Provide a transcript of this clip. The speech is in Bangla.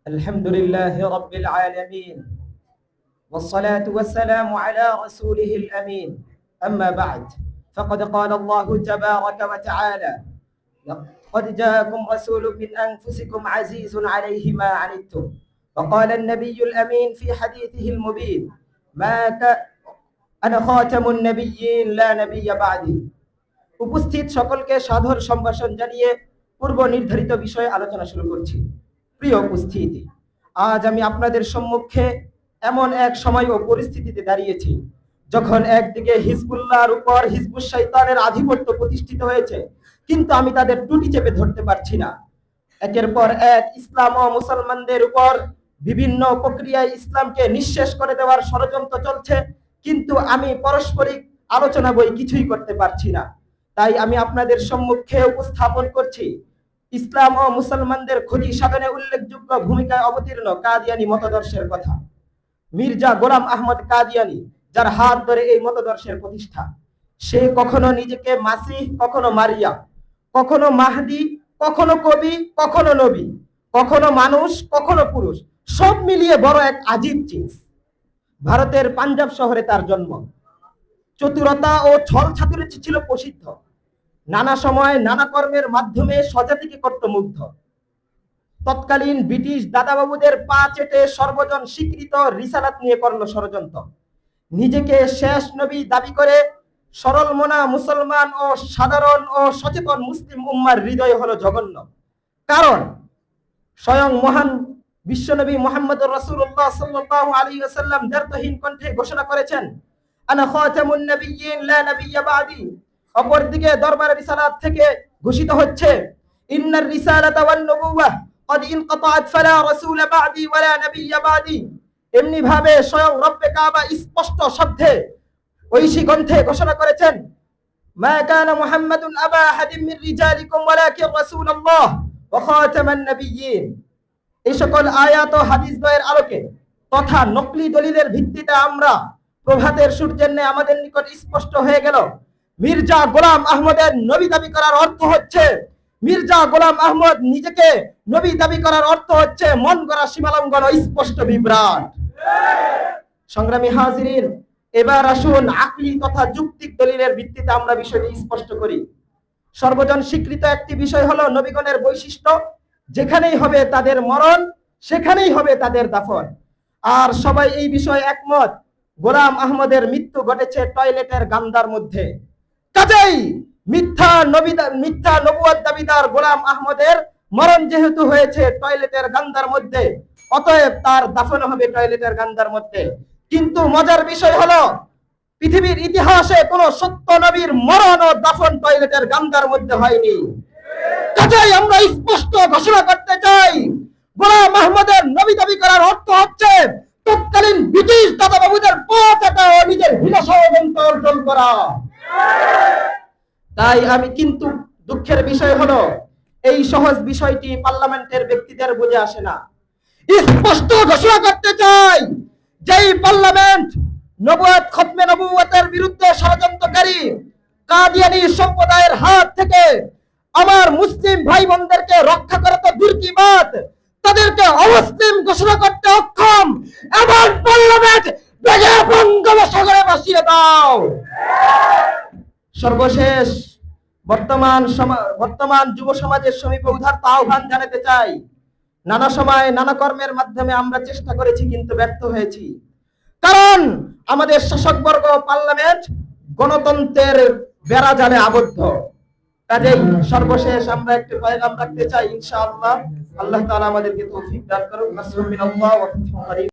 الحمد لله رب العالمين والصلاة والسلام على رسوله الأمين أما بعد فقد قال الله تبارك وتعالى لقد جاءكم رسول من أنفسكم عزيز عليه ما عنتم وقال النبي الأمين في حديثه المبين أنا خاتم النبيين لا نبي بعدي উপস্থিত সকলকে সাদর সম্ভাষণ জানিয়ে পূর্ব নির্ধারিত বিষয়ে আলোচনা শুরু করছি। প্রিয় উপস্থিতি, আজ আমি আপনাদের সম্মুখে এমন এক সময় ও পরিস্থিতিতে দাঁড়িয়েছি যখন একদিকে হিজবুল্লাহর উপর হিজবুশ শয়তানের আধিপত্য প্রতিষ্ঠিত হয়েছে, কিন্তু আমি তাদের টুটি চেপে ধরতে পারছি না। একের পর এক ইসলাম ও মুসলমানদের উপর বিভিন্ন প্রক্রিয়ায় ইসলামকে নিঃশেষ করে দেওয়ার ষড়যন্ত্র চলছে, কিন্তু আমি পারস্পরিক আলোচনা বই কিছুই করতে পারছি না। তাই আমি আপনাদের সম্মুখে উপস্থাপন করছি ইসলাম ও মুসলমানদের ক্ষতি সাধনে উল্লেখযোগ্য ভূমিকায় অবতীর্ণ কাদিয়ানী মতদর্শের কথা। মির্জা গোলাম আহমদ কাদিয়ানী, যার হাত ধরে এই মতদর্শের প্রতিষ্ঠা, সে কখনো নিজেকে মাসিহ, কখনো মারিয়া, কখনো মাহদি, কখনো কবি, কখনো নবী, কখনো মানুষ, কখনো পুরুষ, সব মিলিয়ে বড় এক আজীব চিজ। ভারতের পাঞ্জাব শহরে তার জন্ম। চতুরতা ও ছল ছাতুরে ছিল প্রসিদ্ধ। নানা সময় নানা কর্মের মাধ্যমে স্বজাতিকে করত মুগ্ধ। তৎকালীন ব্রিটিশ দাদাবাবুদের পা চেটে সর্বজন স্বীকৃত রিসালাত নিয়ে করল ষড়যন্ত্র। নিজেকে শেষ নবী দাবি করে সরল মনা মুসলমান ও সাধারণ ও সচেতন মুসলিম উম্মার হৃদয় হলো জঘন্য। কারণ স্বয়ং মহান বিশ্বনবী মুহাম্মদুর রাসূলুল্লাহ সাল্লাল্লাহু আলাইহি ওয়াসাল্লাম দ্ব্যর্থহীন কণ্ঠে ঘোষণা করেছেন, আনা খাতামুন নাবিয়্যিন লা নাবিয়্যা বা'দি। অপরদিকে দরবারে রিসালাত থেকে ঘোষিত হচ্ছে, ইন্নার রিসালাতা ওয়ান নবুওয়াহ ক্বাদ ইনকাতাআত ফালা রাসূল বা'দি ওয়ালা নাবিয়্যা বা'দি। এমনি ভাবে স্বয়ং রব্বে কাবা স্পষ্ট শব্দে ঐশী কণ্ঠে ঘোষণা করেছেন, মা কানা মুহাম্মাদুন আবা আহাদিন মির রিজালিকুম ওয়ালাকিন রাসূলুল্লাহ ওয়া খাতামান নাবিয়্যিন। এই সকল আয়াত ও হাদিস দ্বয়ের আলোকে তথা নকলি দলিলের ভিত্তিতে আমরা প্রভাতের সূর্যের ন্যায় আমাদের নিকট স্পষ্ট হয়ে গেল, মির্জা গোলাম আহমদের নবী দাবি করার অর্থ হচ্ছে, মির্জা গোলাম আহমদ নিজেকে নবী দাবি করার অর্থ হচ্ছে মন গড়া সীমালঙ্ঘন ও স্পষ্ট বিভ্রাট। সংগ্রামী হাজিরিন, এবার আসুন আকলি তথা যুক্তিক দলিলের ভিত্তিতে আমরা বিষয়টি স্পষ্ট করি। সর্বজন স্বীকৃত একটি বিষয় হলো নবীগণের বৈশিষ্ট্য, যেখানেই হবে তাদের মরণ, সেখানেই হবে তাদের দাফন। আর সবাই এই বিষয়ে একমত, গোলাম আহমদের মৃত্যু ঘটেছে টয়লেটের গান্দার মধ্যে। কাজেই মিথ্যা নবুয়ত দাবিদার গোলাম আহমদের মরণ যেহেতু হয়েছে টয়লেটের গান্দার মধ্যে, অতএব তার দাফন হবে টয়লেটের গান্দার মধ্যে। কিন্তু মজার বিষয় হলো, পৃথিবীর ইতিহাসে কোন সত্য নবীর মরণ ও দাফন টয়লেটের গান্দার মধ্যে হয়নি। কাজেই আমরা স্পষ্ট ঘোষণা করতে চাই, গোলাম আহমদের নবী দাবি করার অর্থ হচ্ছে তৎকালীন ব্রিটিশ দাদাবাবুদের পথ এটা ও নিজের হিলা ষড়যন্ত্র অর্জন করা। তাই আমি কিন্তু দুঃখের বিষয় হলো, এই সহজ বিষয়টি পার্লামেন্টের ব্যক্তিদের বুঝে আসে না। স্পষ্ট ঘোষণা করতে চাই, যেই পার্লামেন্ট নবুয়ত খতমে নবুয়তের বিরুদ্ধে ষড়যন্ত্রকারী কাদিয়ানী সম্প্রদায়ের হাত থেকে আমার মুসলিম ভাই বোনদেরকে রক্ষা করা তো দূর কি বাত, তাদেরকে অমুসলিম ঘোষণা করতে অক্ষম এমন পার্লামেন্ট বেগে বঙ্গোপসাগরে বসিয়ে দাও। সর্বশেষ বর্তমান যুব সমাজের সমীপে উদারত আহ্বান জানাতে চাই, নানা সময় নানা কর্মের মাধ্যমে আমরা চেষ্টা করেছি কিন্তু ব্যর্থ হয়েছি। কারণ আমাদের শাসকবর্গ পার্লামেন্ট গণতন্ত্রের বেড়াজালে আবদ্ধ। কাজেই সর্বশেষ আমরা একটি পয়গাম রাখতে চাই, ইনশাআল্লাহ আল্লাহ তাআলা আমাদেরকে তৌফিক দান করুন। নাসরুম মিনাল্লাহ ওয়া ফাতহুন করিম।